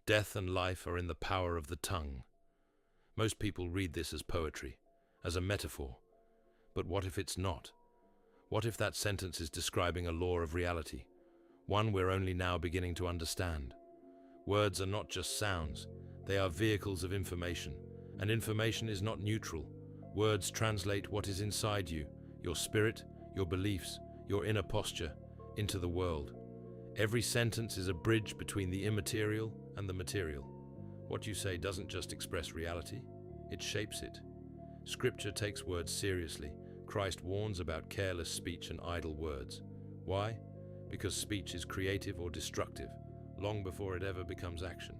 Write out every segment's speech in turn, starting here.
Death and life are in the power of the tongue. Most people read this as poetry, as a metaphor. But what if it's not? What if that sentence is describing a law of reality, one we're only now beginning to understand? Words are not just sounds, they are vehicles of information, and information is not neutral. Words translate what is inside you, your spirit, your beliefs, your inner posture, into the world. Every sentence is a bridge between the immaterial and the material. What you say doesn't just express reality, it shapes it. Scripture takes words seriously. Christ warns about careless speech and idle words. Why? Because speech is creative or destructive, long before it ever becomes action.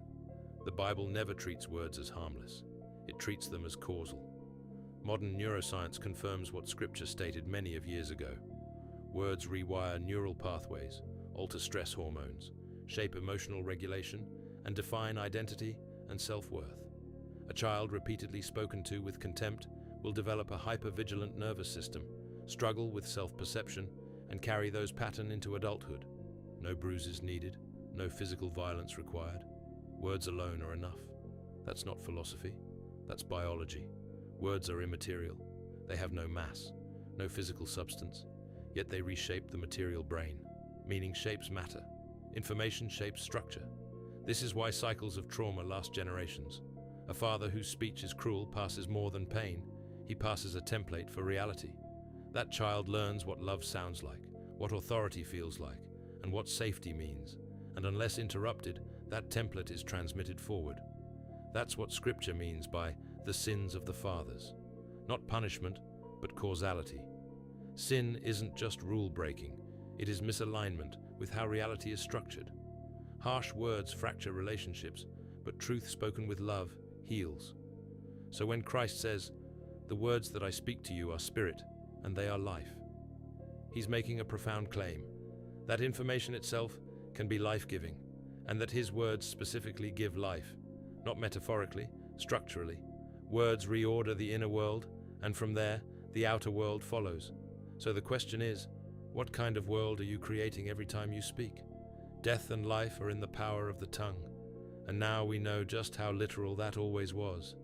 The Bible never treats words as harmless. It treats them as causal. Modern neuroscience confirms what Scripture stated many of years ago. Words rewire neural pathways, alter stress hormones, shape emotional regulation, and define identity and self-worth. A child repeatedly spoken to with contempt will develop a hypervigilant nervous system, struggle with self-perception, and carry those patterns into adulthood. No bruises needed, no physical violence required. Words alone are enough. That's not philosophy, that's biology. Words are immaterial. They have no mass, no physical substance, yet they reshape the material brain. Meaning shapes matter. Information shapes structure. This is why cycles of trauma last generations. A father whose speech is cruel passes more than pain. He passes a template for reality. That child learns what love sounds like, what authority feels like, and what safety means. And unless interrupted, that template is transmitted forward. That's what Scripture means by the sins of the fathers. Not punishment, but causality. Sin isn't just rule-breaking. It is misalignment with how reality is structured. Harsh words fracture relationships, but truth spoken with love heals. So when Christ says, "The words that I speak to you are spirit, and they are life," he's making a profound claim. That information itself can be life-giving, and that his words specifically give life, not metaphorically, structurally. Words reorder the inner world, and from there, the outer world follows. So the question is, what kind of world are you creating every time you speak? Death and life are in the power of the tongue, and now we know just how literal that always was.